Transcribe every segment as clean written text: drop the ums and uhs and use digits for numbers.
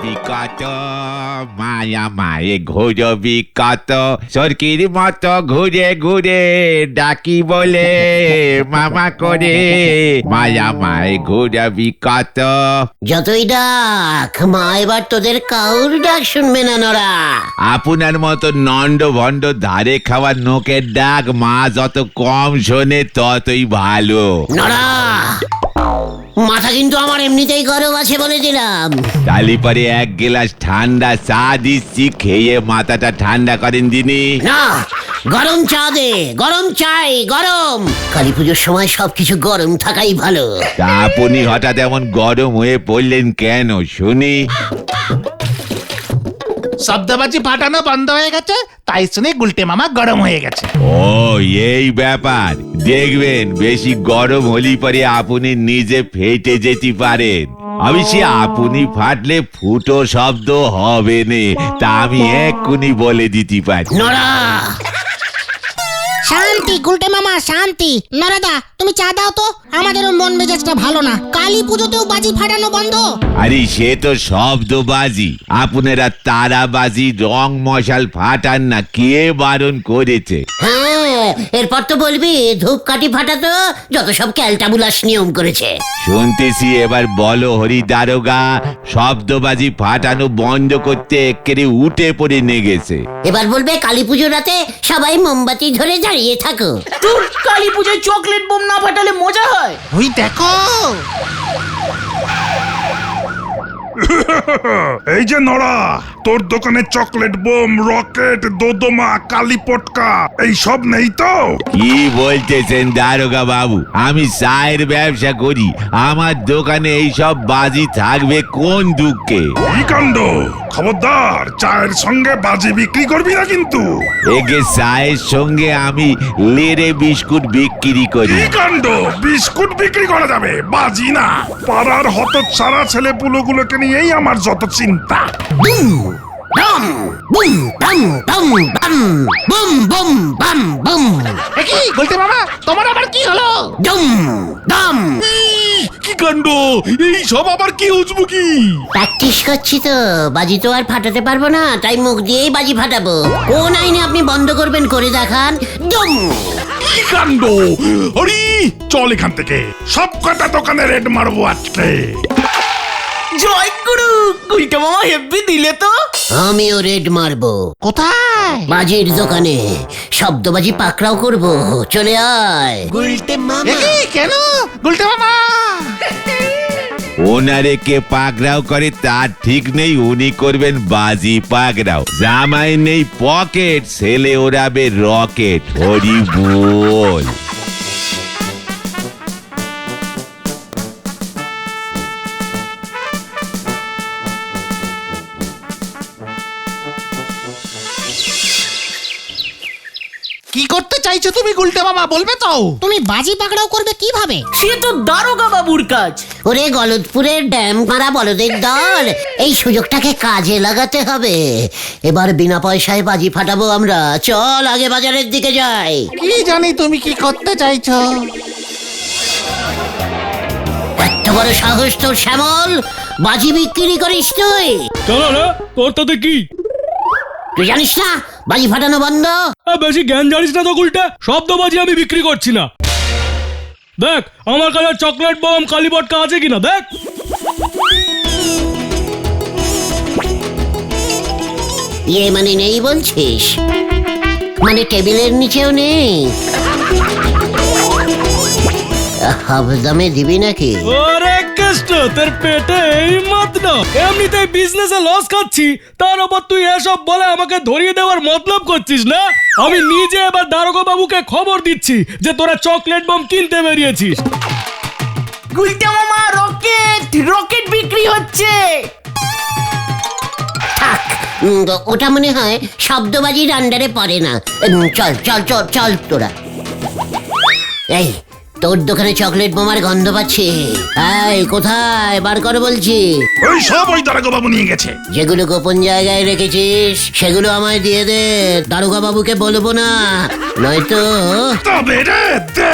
ঘুরবি কত মায়া মায়ে ঘুরবি কত সরকির মতো ঘুরে ঘুরে ডাকি বলে মামা করে মায়া মায়ে ঘুরবি কত। যতই ডাক মা এবার তোদের কাউর ডাক শুনবে না নরা। আপনার মতো নন্ড ভণ্ড ধারে খাওয়ার নোকের ডাক মা যত কম শোনে ততই ভালো। নরা মাথা কিন্তু আমার এমনিতেই গরম আছে বলে দিলাম। তালি পরে এক গ্লাস ঠান্ডা চা দিচ্ছি, খেয়ে মাথাটা ঠান্ডা করেন দিনি। না, গরম চা দে, গরম চাই, গরম। কালী পুজোর সময় সবকিছু গরম থাকাই ভালো। তা আপনি হঠাৎ এমন গরম হয়ে পড়লেন কেন শুনি? শব্দবাজি ফাটানো বন্ধ হয়ে গেছে, তাই শুনে গুলটে মামা গরম হয়ে গেছে। ও এই ব্যাপার, দেখবেন বেশি গরম হলি পরে আপনি নিজে ফেটে যেতে পারেন। অবশ্যই আপনি ফাটলে ফুটো শব্দ হবে না, তা আমি এক্ষুনি বলে দিতে পারি। নরা শান্তি গুলটে মামা শান্তি। নরাদা তুমি চা দাও তো, আমাদেরও মন মেজাজটা ভালো না। কালী পুজোতেও বাজি ফাটানো বন্ধ। আরে সে তো শব্দবাজি, আপনারা তারাবাজি রং মশাল ফাটান না, কে বারণ করেছে? হ্যাঁ, এরপর তো বলবি ধূপকাঠি ফাটাতো যত সব ক্যালটাবুলাস নিয়ম করেছে। শুনতেছি এবার বলো হরি দারোগা, শব্দবাজি ফাটানো বন্ধ করতে একেবারে উঠে পড়ে নেগেছে। এবার বলবে কালী পুজো রাতে সবাই মোমবাতি ধরে দাঁড়িয়ে থাকো। কালী পুজোয় চকলেট বোম না ফাটালে মজা হয়? ওই দেখো এই যে নড়া, তোর দোকানে চকলেট বোম, রকেট, দোদমা, কালী পটকা এই সব নেই তো? কি বলতেছেন দারোগা বাবু? আমি চায়ের ব্যবসা করি, আমার দোকানে এই সব বাজি থাকবে কোন দুঃখে? কি কাণ্ড! খবরদার, চায়ের সঙ্গে বাজি বিক্রি করবি না কিন্তু। একে চায়ের সঙ্গে আমি লেরে বিস্কুট বিক্রি করি। কি কাণ্ড! বিস্কুট বিক্রি করা যাবে, বাজি না? পাড়ার হতচ্ছাড়া ছেলে পুলোগুলোকে নিয়েই আমার যত চিন্তা। ডম বুম ডম ডম ডম বুম বুম বাম বুম কি গুলটে মামা, তোমার আবার কি হলো? ডম ডম। কি কাণ্ড! এই সব আবার কি উজবুকি? প্র্যাকটিস করছি তো, বাজি তো আর ফাটাতে পারবো না, তাই মুখ দিয়েই বাজি ফাটাবো। কোন আইনে আপনি বন্ধ করবেন করে দেখান। ডম। কি কাণ্ড! হরি, চল এখান থেকে, সব কটা দোকানে রেড মারবো আজকে। জয় গুরু, গুলটে মামা হেব্বি দিলে তো। আমিও রেড মারবো। কোথায়? বাজির দোকানে শব্দবাজি পাকড়াও করবো, চলে আয়। গুলটে মামা কেন গুলটে মামা? ওনারে কে পাকড়াও করে তার ঠিক নেই, উনি করবেন বাজি পাকড়াও। জামাই নেই পকেট, ছেলে ওড়াবে রকেট। হরি বল। কি করতে চাইছো তুমি গুলটে মামা, বলবে তো? তুমি বাজি পাকড়াও করবে কিভাবে? সে তো দারোগা বাবুর কাজ। ওরে গলদপুরের ড্যাম মারা বলদের দল, এই সুযোগটাকে কাজে লাগাতে হবে। এবার বিনা পয়সায় বাজি ফাটাবো আমরা। চল আগে বাজারের দিকে যাই। কি জানি তুমি কি করতে চাইছো। এত বড় সাহস তোর শ্যামল, বাজি বিক্রি করিস তুই? চলো না, তোর তাতে কি? তুই জানিস না বাজি ফাটানো বন্ধ? বেশি জ্ঞান জানিস না তো গুলটা, শব্দবাজি আমি বিক্রি করছি না। দেখ আমার কাছে চকলেট বোম, কালী পটকা আছে কিনা দেখ। ইয়ে মানে নেই বলছিস? মানে টেবিলের নিচেও নেই? হাফদামে দিবি নাকি? ওরে কষ্ট, তোর পেটে এই মত না। এমনিতেই বিজনেসে লস খাচ্ছি, তার উপর তুই এসব বলে আমাকে ধরিয়ে দেওয়ার মতলব করছিস না? আমি নিজে এবার দারোগা বাবুকে খবর দিচ্ছি যে তোরা চকলেট বোম কিনতে বেরিয়েছিস। গুলটে মামা রকেট, রকেট বিক্রি হচ্ছে। থাক, ওটা মনে হয় শব্দবাজির আন্ডারে পড়ে না। চল চল চল চল তোরা। এই তোর দোকানে চকলেট বোমার গন্ধ পাচ্ছি। এই কোথায় বার কর বলছি। ওই সব ওই দারোগা বাবু নিয়ে গেছে। যেগুলো গোপন জায়গায় রেখেছিস সেগুলো আমায় দিয়ে দে, দারোগা বাবুকে বলবো না, নয়তো তবে রে দে।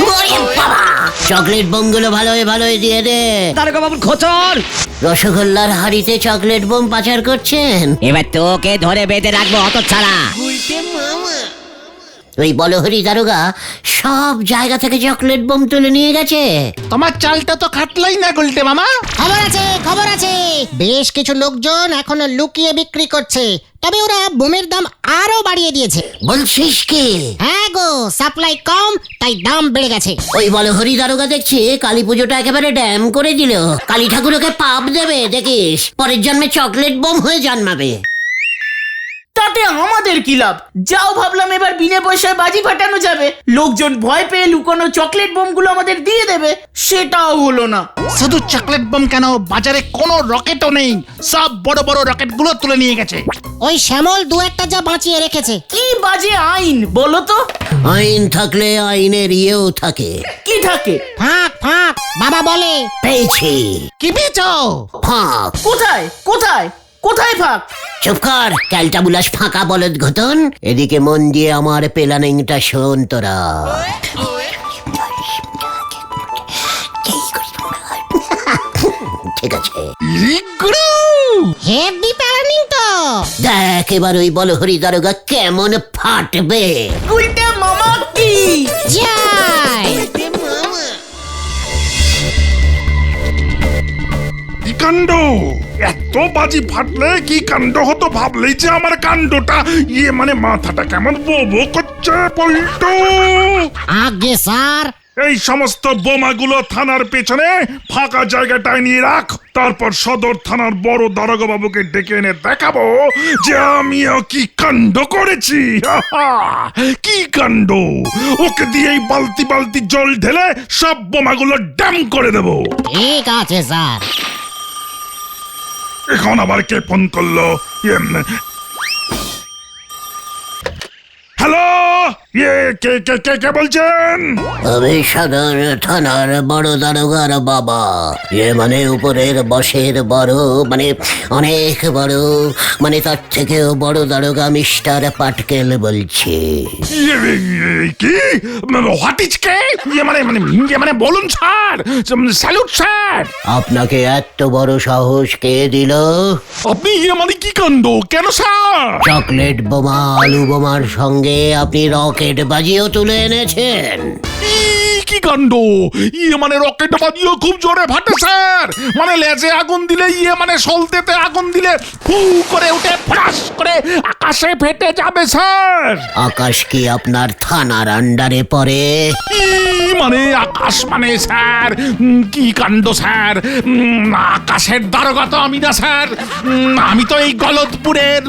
ওরে বাবা! চকলেট বোমগুলো ভালোই ভালোই দিয়ে দে। দারোগা বাবুর খোঁচর। রসগোল্লার হাড়িতে চকলেট বোম পাচার করছেন। এবার তোকে ধরে বেঁধে রাখবো অত ছাড়া। ওই বলহরি দারোগা সব জায়গা থেকে চকলেট বোম তুলে নিয়ে গেছে। তোমার চালটা তো খাটলাই না গুলটে মামা। খবর আছে, খবর আছে। বেশ কিছু লোকজন এখনো লুকিয়ে বিক্রি করছে, তবে ওরা বোমের দাম আরো বাড়িয়ে দিয়েছে। বলছিস কি? হ্যাঁ গো, সাপ্লাই কম তাই দাম বেড়ে গেছে। ওই বলহরি দারোগা দেখছি কালী পুজোটা একেবারে ড্যাম করে দিল। কালী ঠাকুরকে পাপ দেবে দেখিস, পরের জন্মে চকলেট বোম হয়ে জন্মাবে। তাতে আমাদের কি লাভ? যাও ভাবলাম এবার বিনা পয়সায় বাজি ফাটানো যাবে, লোকজন ভয় পেয়ে লুকোনো চকলেট বোমগুলো আমাদের দিয়ে দেবে, সেটাও হলো না। শুধু চকলেট বোম কেন, বাজারে কোনো রকেটও নেই, সব বড় বড় রকেটগুলো তুলে নিয়ে গেছে। ওই শ্যামল দু একটা যা বাঁচিয়ে রেখেছে। কি বাজে আইন বলো তো? আইন থাকলে আইনের ইয়েও থাকে। কি থাকে? ফাঁক ফাঁক বাবা বলে। পেয়েছি। কি পেয়েছো? ফাঁক। কোথায় কোথায় কোথায় ফাঁক? চুপ কর ক্যালটা বুলাস, ফাঁকা বলদ ঘটন। এদিকে মন দিয়ে আমার প্ল্যানিংটা শোন তোরা। ঠিক আছে, হেভি প্ল্যানিং তো। দেখ এবার ওই বলহরি দারোগা কেমন ফাটবে। গুলটে মামা কি যাই। কি কাণ্ড! এত বাজি ফাটলে কি কাণ্ড হতো ভাবলেই যে আমার কাণ্ডটা মানে মাথাটা কেমন বো করছে পল্টু। আগে স্যার, এই সমস্ত বোমাগুলো থানার পেছনে ফাঁকা জায়গাটায় নিয়ে রাখ, তারপর সদর থানার বড় দারোগা বাবুকে ডেকে এনে দেখাবো যে আমিও কি কাণ্ড করেছি। কি কাণ্ড! ওকে দিয়ে এই বালতি বালতি জল ঢেলে সব বোমাগুলো ড্যাম করে দেবো। ঠিক আছে স্যার। এখন আবার কে ফোন করলো? হ্যালো, কে কে কে কে বলছেন? আমি সদর থানার বড় দারোগার বাবা। মানে উপরের বসের বড়, মানে অনেক বড়, মানে তার থেকেও বড় দারোগা মিস্টার পাটকেল বলছি। কি হোয়াট ইজ কে? মানে বলুন স্যার, স্যালুট স্যার। আপনাকে এত বড় সাহস কে দিল? আপনি মানে কি কাণ্ড? কেন স্যার? চকলেট বোমা আলু বোমার সঙ্গে আপনি রকেট বাজিও তুলে এনেছেন। কি কাণ্ড! মানে রকেট বাজিও খুব জোরে ফাটে স্যার। মানে লেজে আগুন দিলে মানে সলতেতে আগুন দিলে ফু করে উঠে ফ্রাস করে আকাশে ফেটে যাবে স্যার। আকাশ কি আপনার থানার আন্ডারে পড়ে? মানে আকাশ মানে স্যার, কি কাণ্ড স্যার! আকাশের দারোগা তো আমি না স্যার, আমি তো এই গলতপুরের।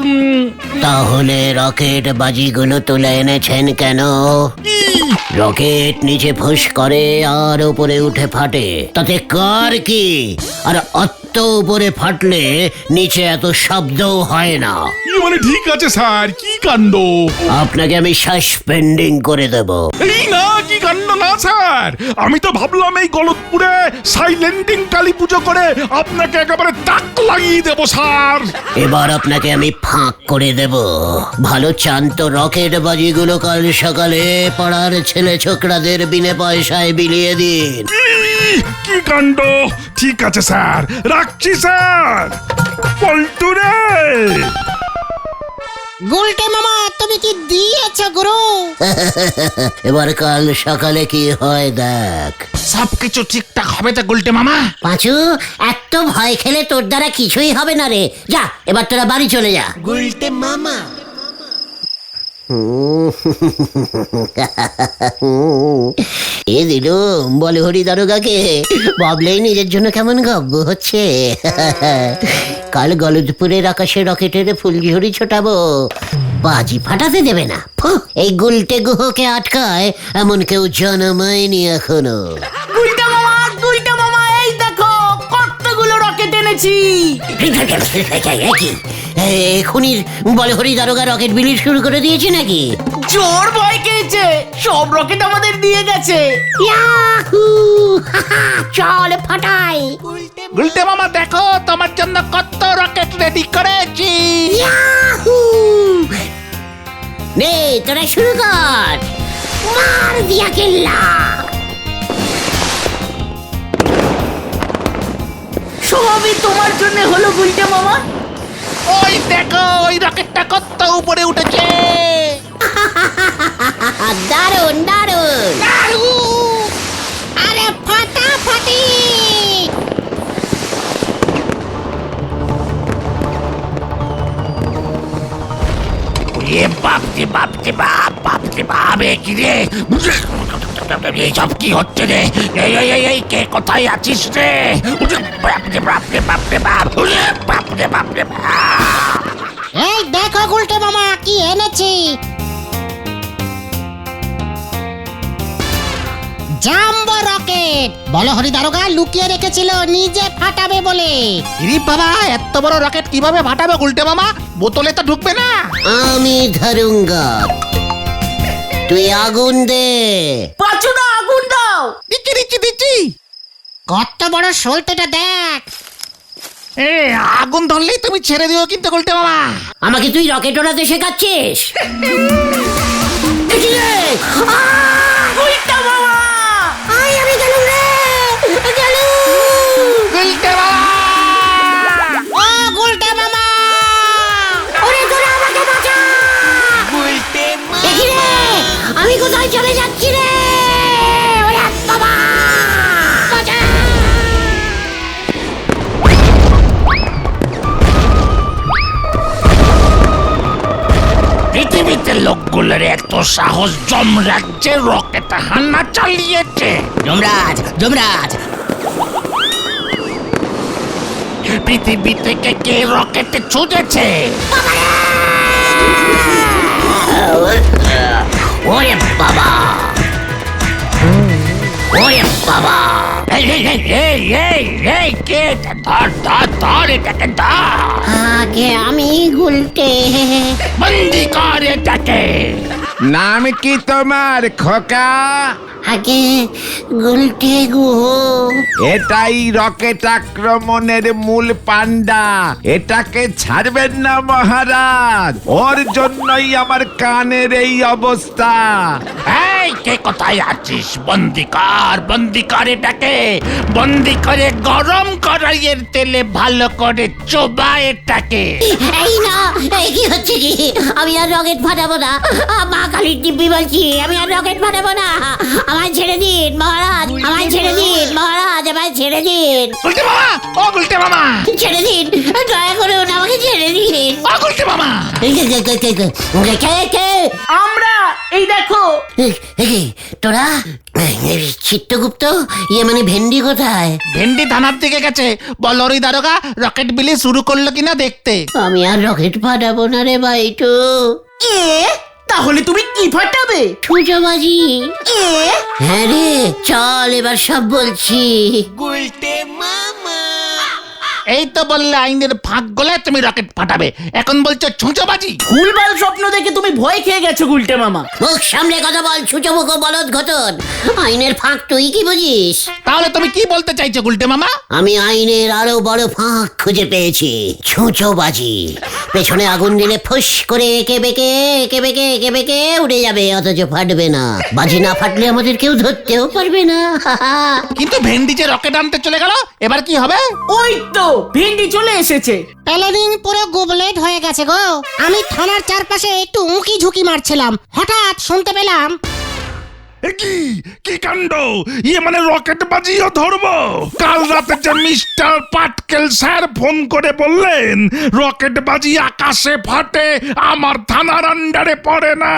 তাহলে রকেট বাজিগুলো তুলে এনেছেন কেন? রকেট নিচে ফুস করে আর উপরে উঠে ফাটে, তাতে কার কি? আর অত উপরে ফাটলে নিচে এত শব্দও হয় না। মানে ঠিক আছে স্যার, কি কাণ্ড! আপনাকে আমি সাসপেন্ডিং করে দেব। এই না, কি কাণ্ড না স্যার! আমি তো ভাবলাম এই গলতপুরে সাইলেন্টিং কালী পুজো করে আপনাকে একেবারে তাক লাগিয়ে দেব স্যার। এবার আপনাকে আমি ফাঁক করে দেব। ভালো চান তো রকেট বাজিগুলো কাল সকালে পাড়ার ছেলে ছোকরাদের বিনে পয়সায় বিলিয়ে দিন। কি কাণ্ড! ঠিক আছে স্যার, রাখছি স্যার। পল্টু রে! গুলটে মামা তুমি কি দিয়েছো গুরু? এবার কাল সকালে কি হয় দেখ। সবকিছু ঠিকঠাক হবে তো গুলটে মামা? পাঁচু, এত ভয় খেলে তোর দ্বারা কিছুই হবে না রে। যা এবার তোরা বাড়ি চলে যা। গুলটে মামা এ দিল বলহরি দারোগাকে, ভাবলেই নিজের জন্য কেমন গব্ব হচ্ছে। কাল গলদপুরের আকাশে রকেটের ফুলঝুরি ছোটাবো, বাজি ফাটাতে দেবে না। এই গুলটে গুহকে আটকায় এমন কেউ জন্মায়নি এখনো। গুলটে মামা এই দেখো কতগুলো রকেট এনেছি। এখনই বলহরি দারোগা রকেট বিলি শুরু করে দিয়েছে নাকি? জোর ভয় খেয়েছে, সব রকেট আমাদের দিয়ে গেছে। ইয়াহু! চল ফাটাই। গুলটে মামা দেখো তোমার জন্য কত রকেট রেডি করেছি। ইয়াহু! নে তোরা শুরু কর, মার দিয়া কেল্লা। সবই তোমার জন্য হলো গুলটে মামা। ওই দেখো ওই রকেটটা কত উপরে উঠেছে। দারুন দারুন। আরে ফাটাফাটি! এইসব কি হচ্ছে রে? এই কে কোথায় আছিস রে? এই দেখো গুলটে মামা কি এনেছি। জাম্বো রকেট বলো হরি দারোগা লুকিয়ে রেখেছিল নিজে ফাটাবে বলে। ইরি বাবা, এত বড় রকেট কিভাবে ফাটাবে গুলটে মামা? বোতলে তো ঢুকবে না। আমি ধরুঙ্গা, তুই আগুন দে। পাঁচু না, আগুন দাও। দিচ্ছি। কত বড় সলতেটা দেখ। এ আগুন ধরলেই তুমি ছেড়ে দিও কিন্তু গুলটে মামা। আমাকে তুই রকেট ওড়াতে শেখাচ্ছিস? দেখি রে। গুলটে মামা! আয় আমি গেলুম রে, গেলুম। গুলটে মামা! ও গুলটে মামা! ওরে তোরা আমাকে বাঁচা। দেখি রে, আমি কোথায় চলে যাচ্ছি রে। ওরে বাবা, বাঁচা। পৃথিবীতে লোকগুলোর এত সাহস যমরাজ্যে রকেট হান্না চালিয়েছে। যমরাজ পৃথিবী থেকে কে রকেটে ছুটেছে? ওরে বাবা, ওরে বাবা। এই কে? ধর এটাকে ধর। আগে আমি গুলটে। বন্দি কর এটাকে। নাম কি তোমার খোকা? আগে গুলটে গো। এটাই রকেট আক্রমণের মূল পান্ডা। এটাকে ছাড়বেন না মহারাজ, ওর জন্যই আমার কানের এই অবস্থা। এই কে কোথায় আছিস? বন্দি কর এটাকে। বন্দি করে গরম কড়াইয়ের তেলে ভালো করে চোবা এটাকে। এই না, এই কি হচ্ছে কি? আমি আর রকেট ফাটাবো না। মা কালীর দিব্যি বলছি, আমি আর রকেট ফাটাবো না। আমায় ছেড়ে দিন মহারাজ, আমায় ছেড়ে দিন মহারাজ, আমায় ছেড়ে দিন। গুলটে মামা! ও গুলটে মামা! ছেড়ে দিন, দয়া করুন আমাকে ছেড়ে দিন। ও গুলটে মামা! কে? আমরা, এই দেখো। তোরা? চিত্তগুপ্ত, ইয়ে মানে ভেন্ডি কোথায়? ভেন্ডি থানার দিকে গেছে। বল হরি দারোগা রকেট বিলি শুরু করলো কিনা দেখতে। আমি আর রকেট ফাটাবো না রে বাইটু। তাহলে তুমি কি ফাটাবে? সুজবাজি। হ্যাঁ রে, চল এবার সব বলছি। এই তো বললে আইনের ফাঁক গলে তুমি রকেট ফাটাবে, এখন বলছো ছুঁচোবাজি। ভুলভাল স্বপ্ন দেখে তুমি ভয় খেয়ে গেছো গুলটে মামা। মুখ সামনে কথা বল, ছুচোমুখ বলদ ঘটন। আইনের ফাঁক তুই কি বুঝিস? তাহলে তুমি কি বলতে চাইছো গুলটে মামা? আমি আইনের আরো বড় ফাঁক খুঁজে পেয়েছি, ছুঁচোবাজি। পেছনে আগুন দিলে ফুস করে একে বেঁকে উড়ে যাবে, অথচ ফাটবে না। বাজি না ফাটলে আমাদের কেউ ধরতেও পারবে না। কিন্তু ভেন্ডি যে রকেট আনতে চলে গেল, এবার কি হবে? ওই তো ভেন্ডি চলে এসেছে। প্যালেনিং পুরো গুবলেট হয়ে গেছে গো। আমি থানার চারপাশে একটু উঁকি ঝুঁকি মারছিলাম, হঠাৎ শুনতে পেলাম এ কি কাণ্ড! ইয়ে মানে রকেট বাজিও ধরবো? কাল রাতে যে মিস্টার পাটকেল স্যার ফোন করে বললেন রকেট বাজি আকাশে ফাটে, আমার থানার আন্ডারে পড়ে না।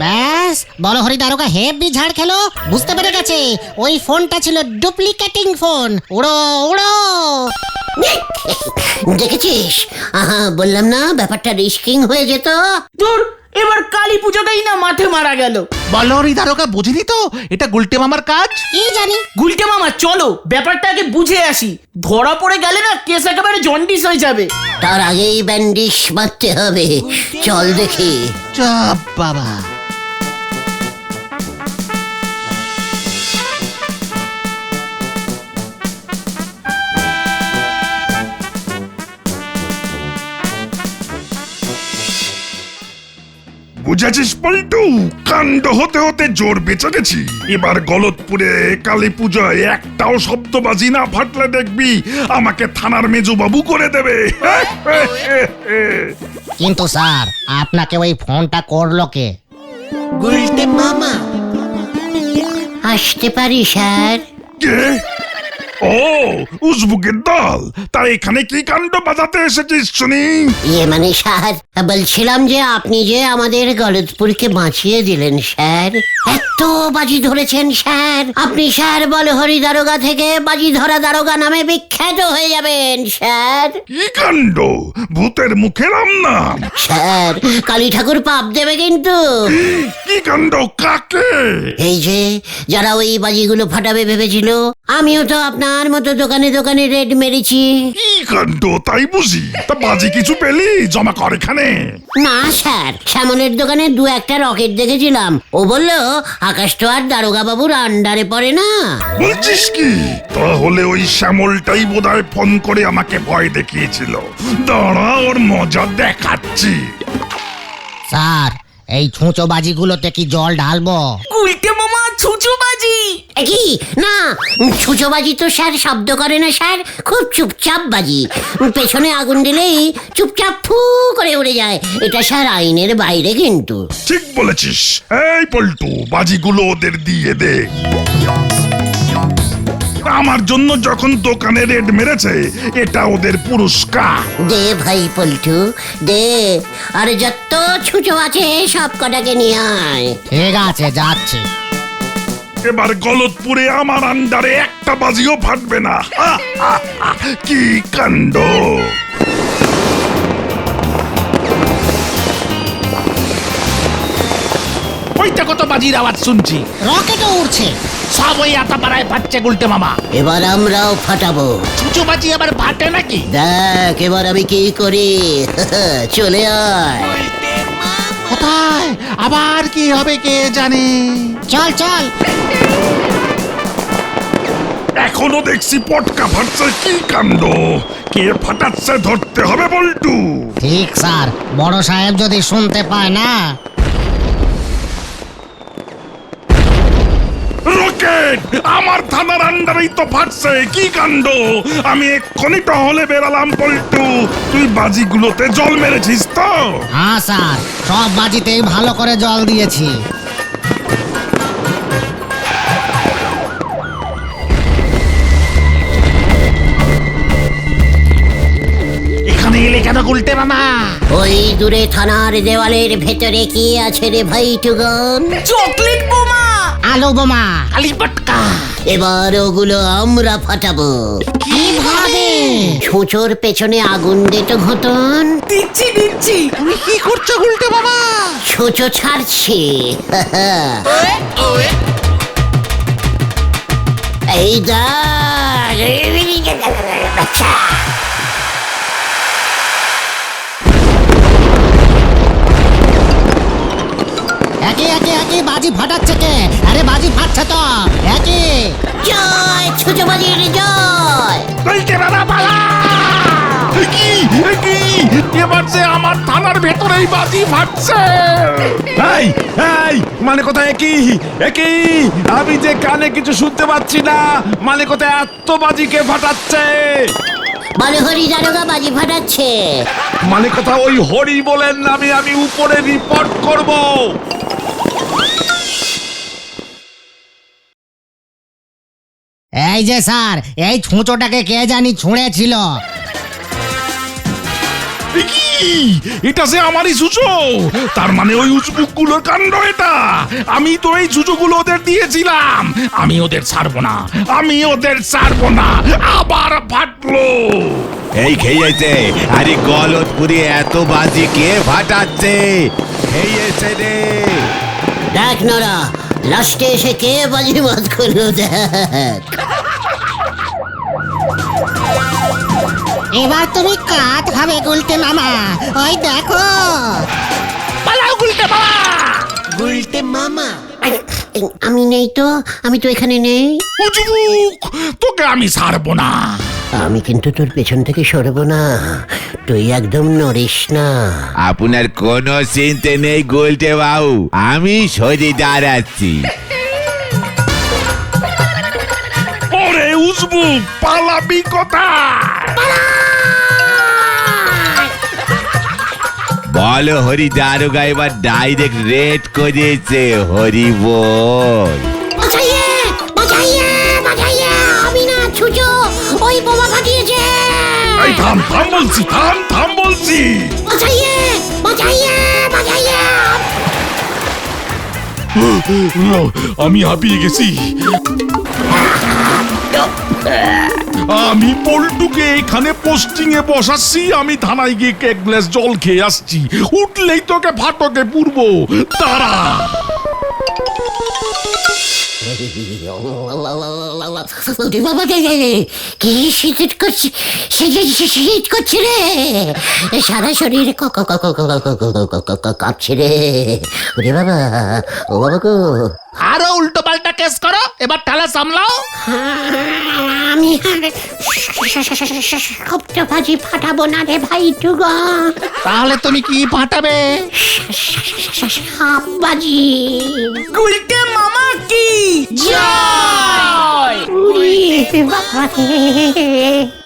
ব্যাস বলো হরি দারোগা হেভি ঝাড় খেলো, বুঝতে পেরে গেছে ওই ফোনটা ছিল ডুপ্লিকেটিং ফোন। উড়ো উড়ো। দেখেছিস? বললাম না ব্যাপারটা রিস্কিং হয়ে যেত। দূর, এবার কালী পুজোটাই না মাঠে মারা গেল। বলো হরি দারোগা বুঝিনি তো এটা গুলটে মামার কাজ। কি জানি। গুলটে মামা চলো ব্যাপারটা আগে বুঝে আসি, ধরা পড়ে গেলে না কেস একেবারে জন্ডিস হয়ে যাবে। তার আগেই ব্যান্ডিশ মারতে হবে। চল দেখি। চাপ বাবা। বুঝেছিস পল্টু, কাণ্ড হতে হতে জোর বেঁচে গেছি। এবার গলতপুরে কালী পুজোয় একটাও শব্দবাজি না ফাটলে দেখবি আমাকে থানার মেজবাবু করে দেবে। কিন্তু স্যার আপনাকে ওই ফোনটা করলো কে? গুলটে মামা। আসতে পারি স্যার? কে? ও, উজবুকের দল। তা এখানে কি কাণ্ড বাজাতে এসেছিস শুনি? মানে স্যার, বলছিলাম যে আপনি যে আমাদের গলতপুরকে বাঁচিয়ে দিলেন স্যার, এত বাজি ধরেছেন স্যার, আপনি স্যার বলহরি দারোগা থেকে বাজি ধরা দারোগা নামে বিখ্যাত হয়ে যাবেন স্যার। কি কাণ্ড! ভূতের মুখে রাম নাম। স্যার, কালী ঠাকুর পাপ দেবে কিন্তু। কি কাণ্ড! কাকে? এই যে যারা ওই বাজিগুলো ফাটাবে ভেবেছিল, আমিও তো আপনার মতো দোকানে দোকানে রেড মেরেছি। কি কাণ্ড তাই বুঝি? তা বাজি কিছু পেলি? জমা কর এখানে। না স্যার, শ্যামলের দোকানে দু একটা রকেট দেখেছিলাম। ও বললো আকাশ তো আর দারোগা বাবুর আন্ডারে পড়ে না। বলছিস কি? তাহলে ওই শ্যামলটাই বোধহয় ফোন করে আমাকে ভয় দেখিয়েছিল। দাঁড়া, ওর মজা দেখাচ্ছি। স্যার এই ছুঁচো বাজিগুলোতে কি জল ঢালবো? গুলটে মামা ছুঁচো বাজি। কি না, ছুঁচো বাজি তো স্যার শব্দ করে না স্যার, খুব চুপচাপ বাজি। পেছনে আগুন দিলেই চুপচাপ ফু করে উড়ে যায়। এটা স্যার আইনের বাইরে কিন্তু। ঠিক বলেছিস। এই পল্টু, বাজিগুলো ওদের দিয়ে দে। আমার জন্য যখন দোকানে রেড মেরেছে, এটা ওদের পুরস্কার। দে ভাই পল্টু দে, আর যত ছুঁচো আছে সব কটাকে নিয়ে আয়। ঠিক আছে, যাচ্ছে। এবার গলতপুরে আমার আন্ডারে একটা বাজিও ফাটবে না। হা, হা, হা। কি কাণ্ড! ওইটা কত বাজির আওয়াজ শুনছি। রকেটও উড়ছে। সব ওই আতাপাড়ায় ফাটছে গুলটে মামা। এবার আমরাও ফাটাবো। ছুঁচো বাজি আবার ফাটে নাকি? দেখ এবার আমি কি করি। চলে আয়। কোথায় আবার কি হবে কে জানে। চল চল। এখনো দেখছি পটকা ফাটছে। কি কাণ্ড! কে ফাটাচ্ছে ধরতে হবে বল্টু। ঠিক স্যার, বড় সাহেব যদি শুনতে পায় না। রকেট আমার থানার আন্ডারেই তো ফাটছে। কি কাণ্ড! আমি এক্ষুনি টহলে বেরালাম পল্টু। তুই বাজিগুলোতে জল মেরেছিস তো? হ্যাঁ স্যার, সব বাজিতেই ভালো করে জল দিয়েছি। এখানে এলে কেন গুলটে মামা? ওই দূরে থানার দেওয়ালের ভেতরে কি আছে রে ভাই টুগন? চকলেট বোমা। আলু বোমা। কালী পটকা। এবার ওগুলো আমরা ফাটাবো। কিভাবে? ছুঁচোর পেছনে আগুন দে তো ঘটন। দিচ্ছি দিচ্ছি। তুমি কি করছো গুলটে মামা? ছুঁচো ছাড়ছি। এই আচ্ছা, একে একে একে বাজি ফাটাচ্ছে কে? আরে বাজি ফাটছে তো। একে জয় ছুঁচো বাজির জয়। বলতে বাবা পালা! কি কি এবার যে আমার থানার ভেতরেই বাজি ফাটছে। এই এই মানে কোথায় একই একই, আমি যে কানে কিছু শুনতে পাচ্ছি না। মানে কোথায় এত বাজিকে ফাটাচ্ছে? বলহরি দারোগা বাজি ফাটাচ্ছে। মানে কথা ওই হরি বলেন, আমি উপরে রিপোর্ট করব। এই যে স্যার, এই ছুঁচোটাকে কে জানি ছুঁড়েছিল। কি? এটা যে আমারই সুচো। তার মানে ওই উজবুকগুলোর কাণ্ড এটা। আমি তো এই সুচোগুলো ওদের দিয়েছিলাম। আমি ওদের ছাড়বো না, আমি ওদের ছাড়বো না। আবার ফাটলো। এই খেয়েছে, আরে গলতপুরে এত বাজি কে ফাটাচ্ছে? খেয়েছে রে। দেখ নরা, লাস্টে এসে কে বাজি মাত করলো দেখ। এবার তুমি কাত হবে গুলটে মামা, ওই দেখো। পালাও গুলটে মামা। গুলটে মামা, আমি নেই তো, আমি তো এখানে নেই। উজবুক, তোকে আমি ছাড়বো না। আমি কিন্তু তোর পেছন থেকে সরবো না, তুই একদম নড়িস না। আপনার কোনো চিন্তা নেই গুলটে বাবু, আমি সরে দাঁড়াচ্ছি। ওরে উজবুক, পালাবি কোথায়? বলো হরি দারোগা এবার ডাইরেক্ট রেড করেছে, হরি বল। বাঁচাইয়ে, বাঁচাইয়ে, বাঁচাইয়ে, আমি না ছুচো, ওই বোমা ফাটিয়েছে। এই থাম থাম বলছি, থাম থাম বলছি। বাঁচাইয়ে, বাঁচাইয়ে, বাঁচাইয়ে। আমি হাঁপিয়ে গেছি। আমি পল্টুকে এখানে পোস্টিং এ বসাচ্ছি, আমি থানায় গিয়ে এক গ্লাস জল খেয়ে আসছি, উঠলেই তোকে ফাটকে পুরবো, তারা। কি শীত করছে, শীত করছে রে, সারা শরীর কাঁপছে রে। ওরে বাবা, ও বাবা গো, আরো উল্টো পাল্টা কেস করো, এবার ঠালা সামলাও। আমি সপ্তভাজি ফাটাবো না রে ভাই টুগা। তাহলে তুমি কি ফাটাবে? সাপবাজি। গুলটে মামা কি জয়। বাবা রে।